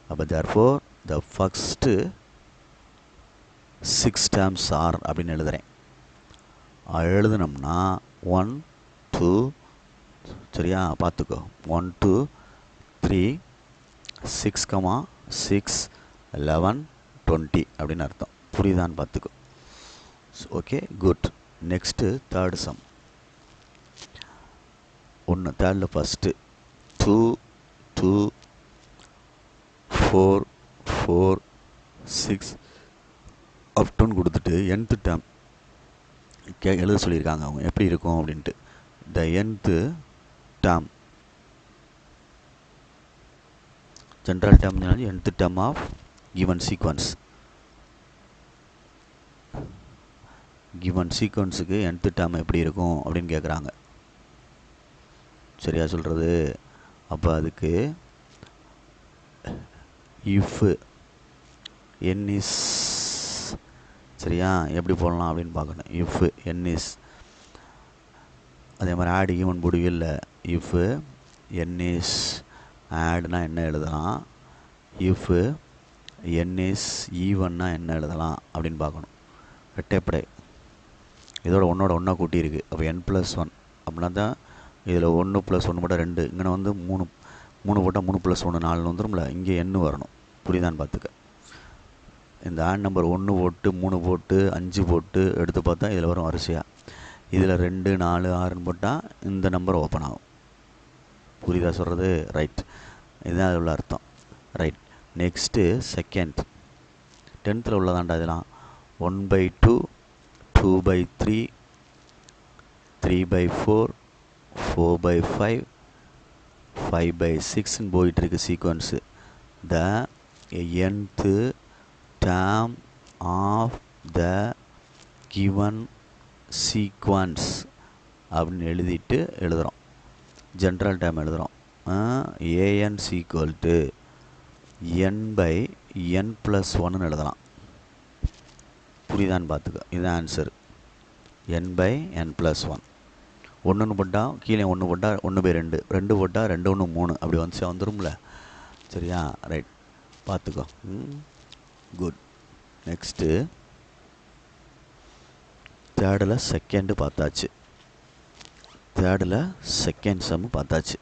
அப்போ therefore the first 6 terms are அப்படின்னு எழுதுகிறேன். எழுதுனோம்னா 1 2 சரியா பார்த்துக்கோ 1 2 3 6 6 11 20 அப்படின்னு அர்த்தம். புரியுதான்னு பார்த்துக்கோ. Okay good. Next third sum. ஒன்று தேர்டில் ஃபஸ்ட்டு 2 2 4 4 6 அப்டூன்னு கொடுத்துட்டு nth டேர்ம் எழுத சொல்லியிருக்காங்க. அவங்க எப்படி இருக்கும் அப்படின்ட்டு. The nth term general term nth term of given sequence. given sequenceக்கு nth டேர்ம் எப்படி இருக்கும் அப்படின்னு கேட்குறாங்க. சரியா சொல்கிறது? அப்போ அதுக்கு இஃப் n is சரியா எப்படி போடலாம் அப்படின்னு பார்க்கணும். இஃப் n is அதே மாதிரி ஆட் ஈவன் முடிவில் இஃப் n is ஆட்னா என்ன எழுதலாம், இஃப் n is ஈவன்னா என்ன எழுதலாம் அப்படின்னு பார்க்கணும். ரெட்டைப்படை இதோட ஒன்றா கூட்டியிருக்கு. அப்போ n+1 அப்படின்னா தான் இதில் 1 + 1 மட்டும் 2. இங்கே வந்து 3 போட்டால் 3 + 1 4 வந்துடும்ல. இங்கே n வரணும். புரியுதான்னு பார்த்துக்க. இந்த ஆட் நம்பர் 1 போட்டு 3 போட்டு 5 போட்டு எடுத்து பார்த்தா இதில் வரும் வரிசையாக. இதில் 2 4 6ன்னு போட்டால் இந்த நம்பர் ஓப்பன் ஆகும். புரியுதா சொல்கிறது? ரைட். இதுதான் அதில் உள்ள அர்த்தம். ரைட். நெக்ஸ்ட்டு செகண்ட் 10th உள்ளதாண்டா இதெல்லாம். 1/2 2/3 3/4 4/5 5/6ன்னு போயிட்டுருக்கு sequence. The nth term of the given sequence அப்படின்னு எழுதிட்டு எழுதுகிறோம். ஜென்ரல் டேர்ம் எழுதுகிறோம். an equal to n/n+1ன்னு எழுதலாம். புரியுதான்னு பார்த்துக்க. இதுதான் ஆன்சர். n/n+1. 1ன்னு போட்டால் கீழே 1 போட்டால் 1/2 2 போட்டால் 2 1 3 அப்படி வந்துரும்ல. சரியா? ரைட். பார்த்துக்கோ. குட். நெக்ஸ்ட்டு தேர்டில் செகண்டு பார்த்தாச்சு. தேர்டில் செகண்ட் சம்மு பார்த்தாச்சு.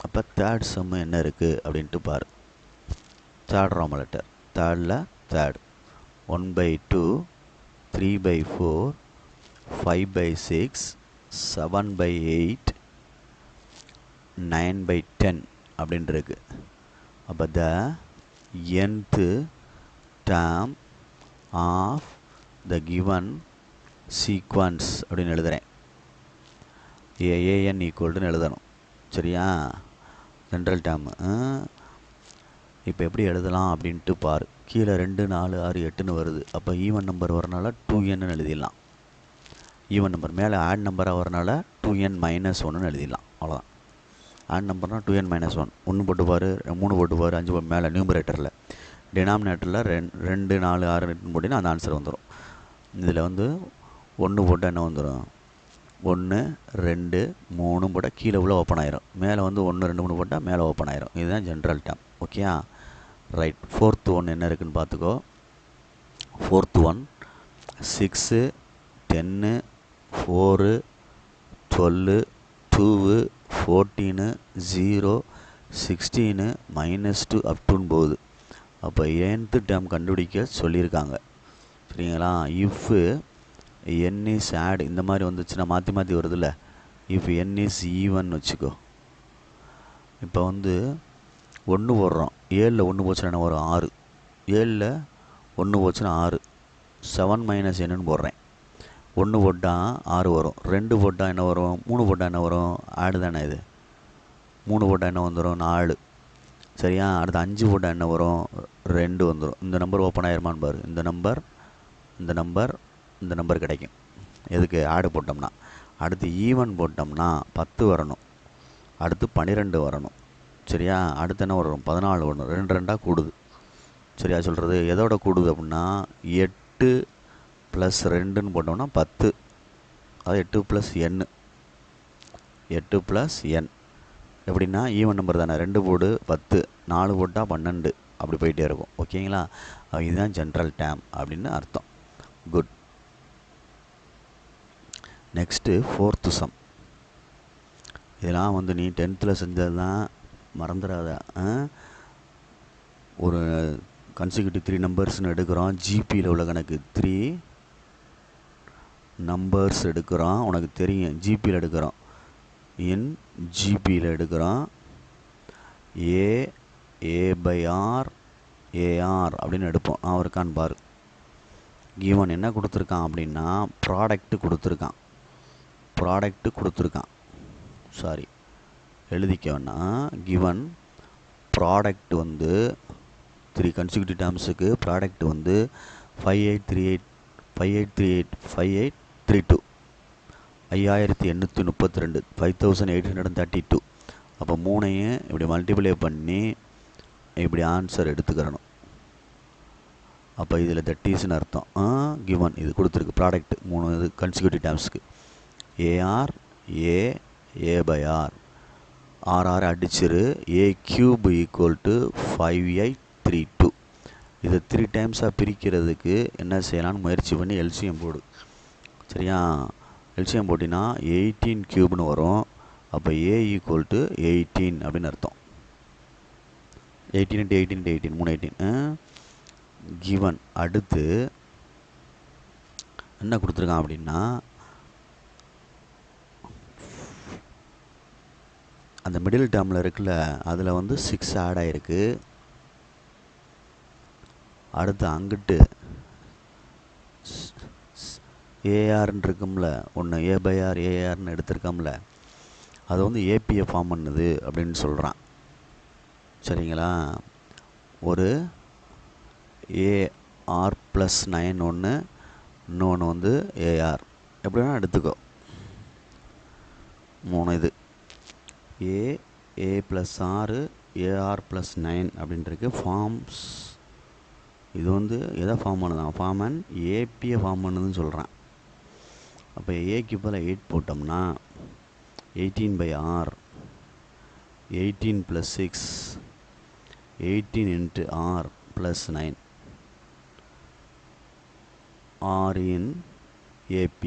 அப்போ தேர்ட் சம்மு என்ன இருக்குது அப்படின்ட்டு பாரு. Third Roman letter. தேர்டில் தேர்ட் 1/2 3/4 5/6 7/8 9/10 அப்படின்ட்டு இருக்கு. அப்போ த nth term of the given sequence அப்படின்னு எழுதுகிறேன். an ஈக்குவல்ட்டுன்னு எழுதணும். சரியா? General term. இப்போ எப்படி எழுதலாம் அப்படின்ட்டு பாரு. கீழே 2 4 6 8ன்னு வருது. அப்போ ஈவன் நம்பர் வரனால 2n எழுதிடலாம். ஈவன் நம்பர் மேலே ஆட் நம்பராக வரனால 2n-1ன்னு எழுதிடலாம். அவ்வளோதான். ஆட் நம்பர்னால் 2n-1 1 போட்டு பாரு 3 போட்டு பாரு 5 போட்டு மேலே நியூமரேட்டரில். டினாமினேட்டரில் 2 4 6 8ன்னு போட்டிங்கன்னா அந்த ஆன்சர் வந்துடும். இதில் வந்து 1 போட்டால் என்ன வந்துடும்? 1 2 3 போட்டால் கீழே உள்ள ஓப்பன் ஆயிரும். மேலே வந்து 1 2 3 போட்டால் மேலே ஓப்பன் ஆயிரும். இதுதான் ஜென்ரல் டேர்ம். ஓகேயா? ரைட். ஃபோர்த்து ஒன் என்ன இருக்குதுன்னு பார்த்துக்கோ. ஃபோர்த்து ஒன் 6 10 4 12 2 14 0 16 -2 அப்டூன்னு போகுது. அப்போ nth டேர்ம் கண்டுபிடிக்க சொல்லியிருக்காங்க. சரிங்களா? இஃப் n is add இந்த மாதிரி வந்துச்சுன்னா மாற்றி மாற்றி வருதுல்ல. இஃப் n is even வச்சுக்கோ. இப்போ வந்து 1 போடுறோம். 7ல் 1 போச்சுன்னா என்ன வரும்? 6. 7ல் 1 போச்சுன்னா 6. 7 - nன்னு போடுறேன். 1 போட்டால் 6 வரும். 2 போட்டால் என்ன வரும்? 3 போட்டால் என்ன வரும்? ஆடு தானே இது. 3 போட்டால் என்ன வந்துடும்? 4. சரியா? அடுத்து 5 போட்டால் என்ன வரும்? 2 வந்துடும். இந்த நம்பர் ஓப்பன் ஆயிருமான்னு பாரு. இந்த நம்பர் கிடைக்கும். எதுக்கு? ஆடு போட்டோம்னா. அடுத்து ஈவன் போட்டோம்னா 10 வரணும். அடுத்து 12 வரணும். சரியா? அடுத்து என்ன வரும்? 14 வரணும். 2 2 கூடுது. சரியா சொல்கிறது? எதோட கூடுது அப்படின்னா 8 + 2ன்னு போட்டோம்னா 10. அது 8 + n. 8 + n எப்படின்னா ஈவன் நம்பர் தானே, 2 போடு 10, 4 போட்டால் 12, அப்படி போயிட்டே இருக்கும். ஓகேங்களா? இதுதான் ஜென்ரல் டேர்ம் அப்படின்னு அர்த்தம். குட். Next 4th sum. இதெல்லாம் வந்து நீ 10th செஞ்சது தான், மறந்துடாத. ஒரு கன்சிக்யூட்டிவ் 3 நம்பர்ஸ்னு எடுக்கிறோம். ஜிபியில் உள்ள கணக்கு 3 நம்பர்ஸ் எடுக்கிறோம். உனக்கு தெரியும் ஜிபியில் எடுக்கிறோம். இன் ஜிபியில் எடுக்கிறோம். ஏ/ஆர் ஏஆர் அப்படின்னு எடுப்போம். நான் இருக்கான்னு பாரு. கிவன் என்ன கொடுத்துருக்கான் அப்படின்னா ப்ராடக்ட் கொடுத்துருக்கான். சாரி, எழுதிக்க வேணாம். கிவன் ப்ராடக்ட் வந்து 3 கன்சிக்யூட்டிவ் டேர்ம்ஸுக்கு ப்ராடக்ட் வந்து 5832 5832 5832. அப்போ 3ஐயும் இப்படி மல்டிப்ளை பண்ணி இப்படி ஆன்சர் எடுத்துக்கிறணும். அப்போ இதில் தட்டீஸ்னு அர்த்தம். கிவன் இது கொடுத்துருக்கு ப்ராடக்ட் 3 இது கன்சிக்யூட்டிவ் டேர்ம்ஸ்க்கு. ஏஆர் ஏ/ஆர் ஆர் அடிச்சிரு. A³ = 5832. இதை 3 டைம்ஸாக பிரிக்கிறதுக்கு என்ன செய்யலான்னு முயற்சி பண்ணி எல்சிஎம் போடு. சரியா? எல்சிஎம் போட்டினா 18³ வரும். அப்போ A = 18 அப்படின்னு அர்த்தம். 18 × 18 × 18 3 18. கிவன் அடுத்து என்ன கொடுத்துருக்கான் அப்படின்னா அந்த மிடில் டேர்மில் இருக்குல்ல, அதில் வந்து 6 ஆட் ஆகிருக்கு. அடுத்து அங்கிட்டு ஏஆர்ன்னு இருக்கும்ல, ஒன்று A/R ஏஆர்னு எடுத்திருக்கோம்ல, அது வந்து ஏபியை ஃபார்ம் பண்ணுது அப்படின்னு சொல்கிறான். சரிங்களா? ஒரு AR + 9 ஒன்று, இன்னொன்று வந்து ஏஆர், எப்படின்னா எடுத்துக்கோ. 3 இது A + R AR + 9 அப்படின்ட்டுருக்கு. ஃபார்ம்ஸ் இது வந்து எதை ஃபார்ம் பண்ணுதான்? ஃபார்ம் அண்ட் ஏபியை ஃபார்ம் பண்ணுதுன்னு சொல்கிறான். அப்போ ஏக்கு பதில் 8 போட்டோம்னா 18/R 18 + 6 18 × R + 9 R in AP.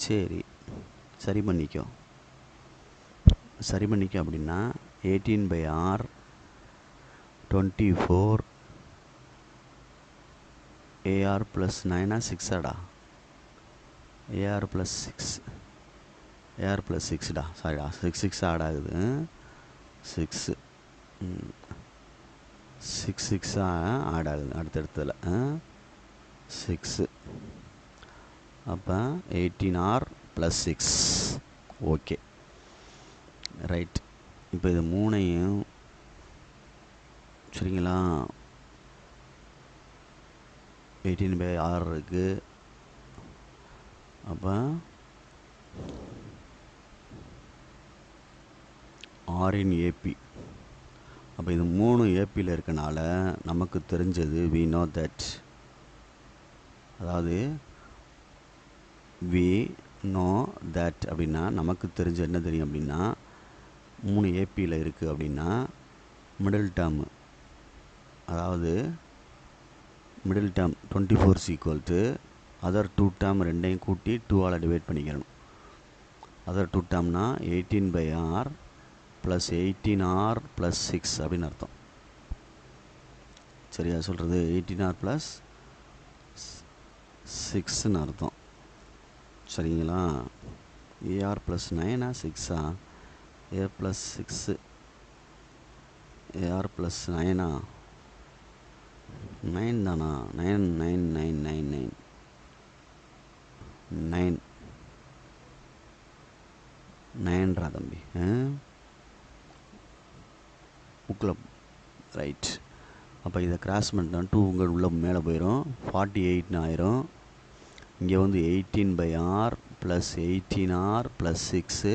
சரி, சரி பண்ணிக்கோ அப்படின்னா 18/R 24 AR + 9 6 ஆடா. AR + 6 டா. சாரிடா, 6 ஆட் ஆகுது. 6 6 ஆட் ஆகுது அடுத்தடுத்ததில். 6 அப்போ 18R + 6. Okay, right. இப்போ இது 3ஐயும் சரிங்களா, 18/R இருக்குது. அப்போ R in AP. அப்போ இது 3 ஏபியில் இருக்கனால நமக்கு தெரிஞ்சது we know that, அதாவது we know that அப்படின்னா நமக்கு தெரிஞ்ச என்ன தெரியும் அப்படின்னா 3 ஏபியில் இருக்குது அப்படின்னா மிடில் டேர்மு, அதாவது மிடில் டேர்ம் 24 = அதர் 2 டேர்ம் ரெண்டையும் கூட்டி 2ஆல் டிவைட் பண்ணிக்கிறணும். அதர் 2 டேர்ம்னா 18/R + 18R + 6 அப்படின்னு அர்த்தம். சரியா சொல்கிறது? 18R + 6ன்னு அர்த்தம். சரிங்களா? AR + 9 6 A + 6 AR + 9 9 தானா? 9 9 9 9 9 9ரா தம்பி. புக்கில் ரைட். அப்போ இதை கிராஸ் பண்ணிட்டா 2 உங்கள் உள்ள மேலே போயிடும். 48ன்னு ஆயிரும். இங்கே வந்து 18/R + 18R + 6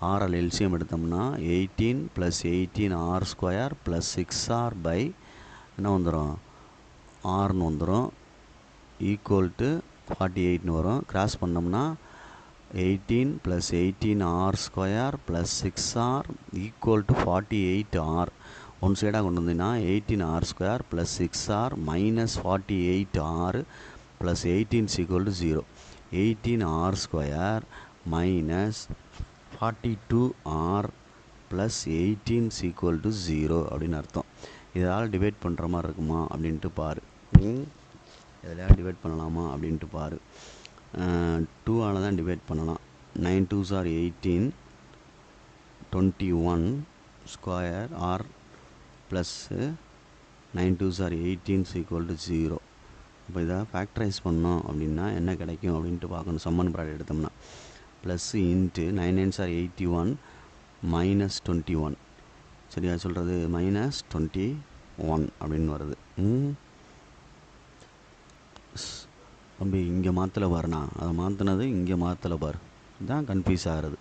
ஆரால் எல்சிஎம் எடுத்தோம்னா 18 + 18R² + 6R என்ன வந்துடும்? Rன்னு வந்துடும். = 48ன்னு வரும். கிராஸ் பண்ணோம்னா 18 plus 18r square plus 6r equal to 48r. One சைடாக கொண்டு வந்தீங்கன்னா 18r square plus 6r minus 48r plus 18 is equal to 0. 18r square minus 42r plus 18 is equal to 0 அப்படின்னு அர்த்தம். இதால் டிவைட் பண்ணுற மாதிரி இருக்குமா அப்படின்ட்டு பாரு. இதில் டிவைட் பண்ணலாமா அப்படின்ட்டு பாரு. 2ஆல் தான் டிவைட் பண்ணலாம். 9 2s are 18, 21 square are plus 9 2s are 18 is equal to 0. இப்போ இதை ஃபேக்டரைஸ் பண்ணோம் அப்படின்னா என்ன கிடைக்கும் அப்படின்ட்டு பார்க்கணும். சம்மன் ப்ராடக்ட் எடுத்தோம்னா plus into 9 9s are 81 minus 21. சரியா சொல்கிறது? மைனஸ் 21 அப்படின்னு வருது. தம்பி இங்கே மாற்றலை பாருண்ணா, அதை மாற்றினது இங்கே மாற்றலை பாரு, இதுதான் கன்ஃபியூஸ் ஆகிறது.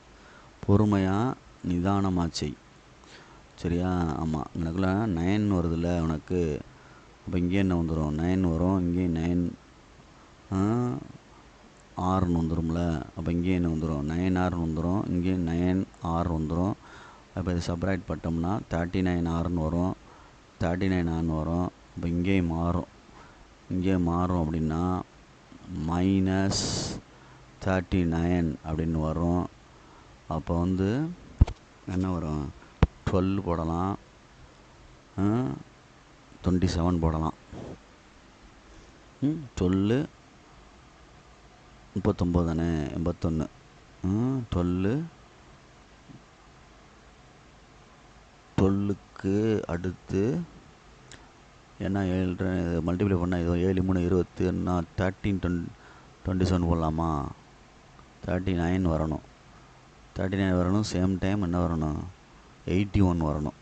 பொறுமையாக நிதானமாக செய். சரியா? ஆமாம், எனக்குள்ள 9 வருதுல்ல உனக்கு. அப்போ இங்கே என்ன வந்துடும்? 9 வரும். இங்கே 9 ஆறுன்னு வந்துடும்ல. அப்போ இங்கே என்ன வந்துடும்? 9r வந்துடும். இங்கே 9r வந்துடும். அப்போ இதை சப்ராக்ட் பண்ணிட்டோம்னா 39rன்னு வரும். 39r வரும். அப்போ இங்கே மாறும். இங்கே மாறும் அப்படின்னா மைனஸ் 39 அப்படின்னு வரும். அப்போ வந்து என்ன வரும்? 12 போடலாம், 27 போடலாம். 12 39 தானே, 81. 12க்கு அடுத்து ஏன்னா 7 மல்டிப்ளை பண்ணால் இது 7 3 20 என்ன 13 27 போடலாமா? 39 வரணும். 39 வரணும். சேம் டைம் என்ன வரணும்? 81 வரணும்.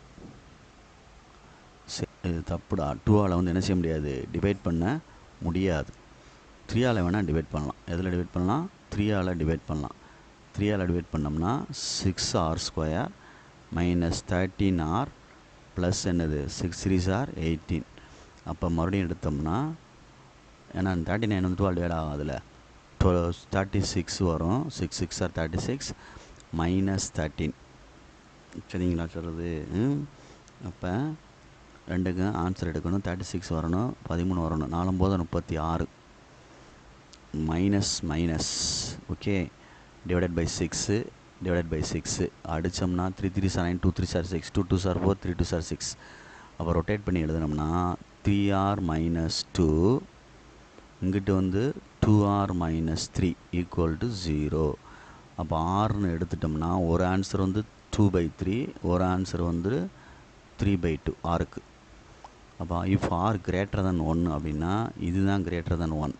இது தப்புடா. 2ஆல் வந்து என்ன செய்ய முடியாது? டிவைட் பண்ண முடியாது. 3ஆல் வேணால் டிவைட் பண்ணலாம். எதில் டிவைட் பண்ணலாம்? 3ஆல் டிவைட் பண்ணலாம். 3ஆல் டிவைட் பண்ணோம்னா 6r square minus 13r plus என்னது 6 3s are 18. அப்போ மறுபடியும் எடுத்தோம்னா ஏன்னா 39 வந்து 12 டிவைட் ஆகும். அதில் 36 வரும். 6 6 are 36 மைனஸ் 13. சரிங்களா சொல்கிறது? அப்போ ரெண்டுக்கும் ஆன்சர் எடுக்கணும். 36 வரணும், 13 வரணும். 4 போது 36 minus minus okay divided by 6 divided by 6 அடித்தோம்னா 3 3s are 9, 2 3s are 6, 2 2s are 4, 3 2s are 6. அப்போ ரொட்டேட் பண்ணி எழுதினோம்னா 3r மைனஸ் 2 இங்கிட்டு வந்து 2r மைனஸ் 3 ஈக்குவல் டு 0. அப்போ ஆர்னு எடுத்துட்டோம்னா ஒரு ஆன்சர் வந்து 2/3, ஒரு ஆன்சர் வந்து 3/2 ஆருக்கு. அப்போ இஃப் ஆர் கிரேட்டர் தென் 1 அப்படின்னா இதுதான் கிரேட்டர் தென் 1.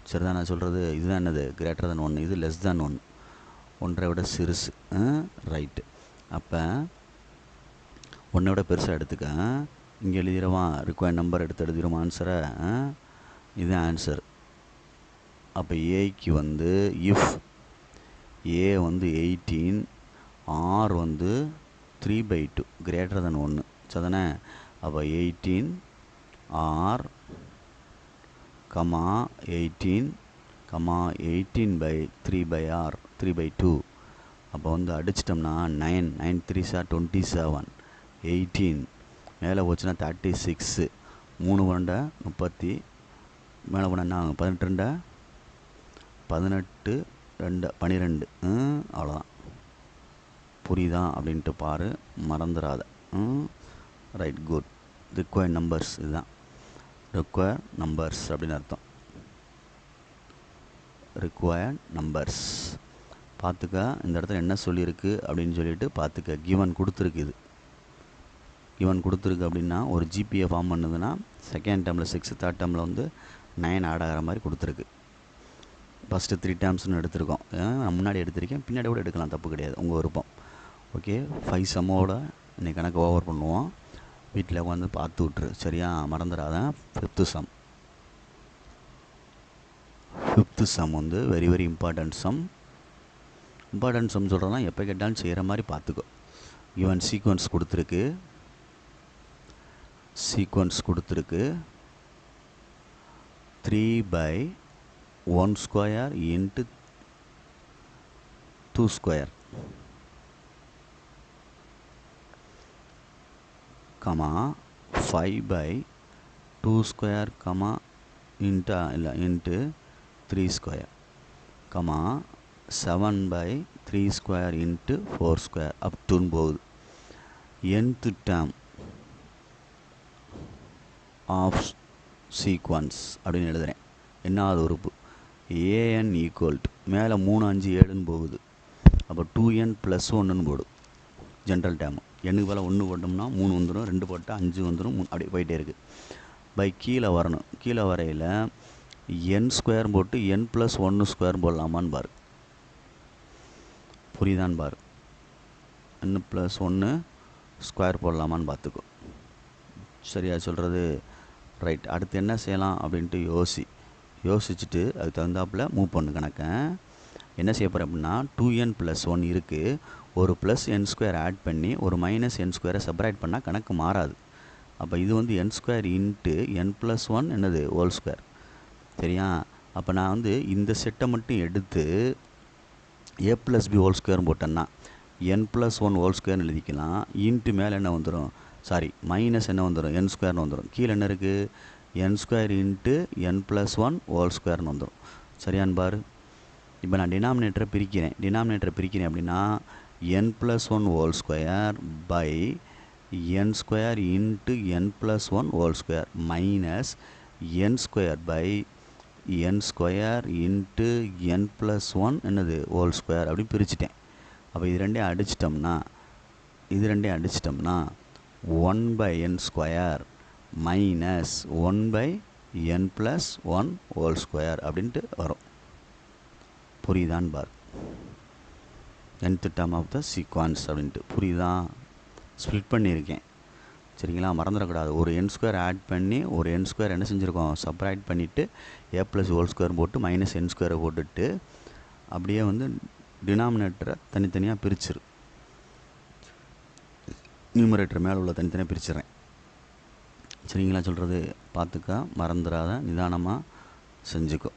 சரிதான் நான் சொல்கிறது? இதுதான் என்னது? Greater than 1. இது லெஸ் தென் 1, ஒன்றை விட சிறுசு. ரைட்டு. அப்போ ஒன்றை விட பெருசாக எடுத்துக்க. இங்கே எழுதிடுவான் ரிக்வயர்ட் நம்பர் எடுத்து எழுதிடுவோம் ஆன்சரை. இது ஆன்சர். அப்போ ஏக்கு வந்து இஃப் ஏ வந்து 18, ஆர் வந்து 3/2 கிரேட்டர் தென் 1. சரிதானே? அப்போ 18 ஆர் 18 18/3/r 3/2. அப்போ வந்து அடிச்சிட்டோம்னா 9 9 3s are 27, 18 மேலே போச்சுன்னா 36, 3 பன்னெண்டா 30, மேலே போனால் 18 18 2 12. அவ்வளோதான். புரியுதா அப்படின்ட்டு பாரு, மறந்துடாத. Right, good. ரிக்வயர்ட் நம்பர்ஸ் இதுதான். ரிக்வயர்ட் நம்பர்ஸ் அப்படின்னு அர்த்தம். ரிக்வயர்ட் நம்பர்ஸ் பார்த்துக்க. இந்த இடத்துல என்ன சொல்லியிருக்கு அப்படின்னு சொல்லிட்டு பார்த்துக்க. கிவன் கொடுத்துருக்கு. இது கிவன் கொடுத்துருக்கு அப்படின்னா ஒரு ஜிபிஏ ஃபார்ம் பண்ணுதுன்னா செகண்ட் டேர்மில் 6, தேர்ட் டேர்மில் வந்து 9 ஆட் ஆகிற மாதிரி கொடுத்துருக்கு. ஃபஸ்ட்டு 3 டேர்ம்ஸ்னு எடுத்திருக்கோம். நான் முன்னாடி எடுத்திருக்கேன், பின்னாடி கூட எடுக்கலாம், தப்பு கிடையாது, உங்கள் விருப்பம். ஓகே, 5 சம்மோட இன்றைக்கி கணக்கு ஓவர் பண்ணுவோம். வீட்டில் உட்காந்து பார்த்து விட்ரு. சரியா? மறந்துடாத. 5th sum. 5th சம் வந்து very very important sum. Important sum சொல்கிறதா எப்போ கேட்டாலும் செய்கிற மாதிரி பார்த்துக்கோ. ஈவன் சீக்வன்ஸ் கொடுத்துருக்கு. சீக்வன்ஸ் கொடுத்துருக்கு 3/1² into 2 square comma 5 by 2 square comma into 3 square comma 7 by 3 square into 4 square up டுன்னு போகுது. nth டேர்ம் ஆஃப் சீக்வன்ஸ் அப்படின்னு எழுதுகிறேன். என்னாவது உறுப்பு an ஈக்குவல் டு மேலே 3 5 7ன்னு போகுது. அப்போ 2n + 1ன்னு போடும் ஜென்ரல் டேர்மு. எண்ணுக்கு போல் 1 போட்டோம்னா 3 வந்துடும், 2 போட்டால் 5 வந்துடும், அப்படி போயிட்டே இருக்குது. பை கீழே வரணும். கீழே வரையில் n ஸ்கொயர் போட்டு n + 1 ஸ்கொயர் போடலாமான்னு பாரு. புரியுதான்னு பாரு. n + 1 ஸ்கொயர் போடலாமான்னு பார்த்துக்கோ. சரியா சொல்கிறது? ரைட். அடுத்து என்ன செய்யலாம் அப்படின்ட்டு யோசிச்சுட்டு அதுக்கு தகுந்தாப்பில் மூவ் பண்ணு கணக்கை. என்ன செய்ய போகிறேன் அப்படின்னா 2n + 1 இருக்குது, ஒரு ப்ளஸ் n ஸ்கொயர் ஆட் பண்ணி ஒரு மைனஸ் n ஸ்கொயரை செப்பரேட் பண்ணால் கணக்கு மாறாது. அப்போ இது வந்து n ஸ்கொயர் இன்ட்டு n + 1 என்னது ஹோல் ஸ்கொயர். சரியா? அப்போ நான் வந்து இந்த செட்டை மட்டும் எடுத்து a + b ஹோல் ஸ்கொயர்னு போட்டேன்னா n + 1 ஹோல் ஸ்கொயர்னு எழுதிக்கலாம். இன்ட்டு மேலே என்ன வந்துடும், மைனஸ் என்ன வந்துடும், n ஸ்கொயர்னு வந்துடும். கீழே என்ன இருக்குது, n square into n + 1 whole ஸ்கொயர்னு வந்துடும். சரியான்னு பாரு. இப்போ நான் டினாமினேட்டரை பிரிக்கிறேன் அப்படின்னா n + 1 whole square by n square into n + 1 whole square minus n square by n square into n + 1 என்னது ஹோல் ஸ்கொயர் அப்படி பிரிச்சுட்டேன். அப்போ இது ரெண்டையும் அடிச்சிட்டோம்னா 1/n square minus 1/n + 1 whole square அப்படின்ட்டு வரும். புரியுதான்னு பார். nth term of the sequence அப்படின்ட்டு புரியுதா? ஸ்ப்ளிட் பண்ணியிருக்கேன். சரிங்களா? மறந்துடக்கூடாது. ஒரு n ஸ்கொயர் ஆட் பண்ணி ஒரு n ஸ்கொயர் என்ன செஞ்சுருக்கோம், செப்பரேட் பண்ணிவிட்டு a + ஹோல் ஸ்கொயர் போட்டு மைனஸ் n ஸ்கொயரை போட்டுட்டு அப்படியே வந்து டினாமினேட்டரை தனித்தனியாக பிரிச்சிரு. நியூமரேட்டர் மேலே உள்ள தனித்தனியாக பிரிச்சிடுறேன். சரிங்களா சொல்கிறது? பார்த்துக்கா, மறந்துடாத, நிதானமாக செஞ்சுக்கோ.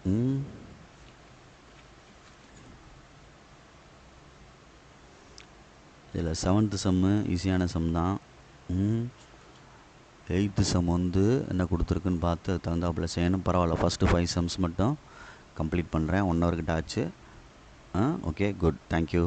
இதில் 7th சம்மு ஈஸியான சம் தான். 8th சம் வந்து என்ன கொடுத்துருக்குன்னு பார்த்து அது தகுந்தாப்பில் செய்யணும். பரவாயில்ல, ஃபஸ்ட்டு 5 சம்ஸ் மட்டும் கம்ப்ளீட் பண்ணுறேன். 1 hour கிட்ட ஆச்சு. Okay, good, thank you.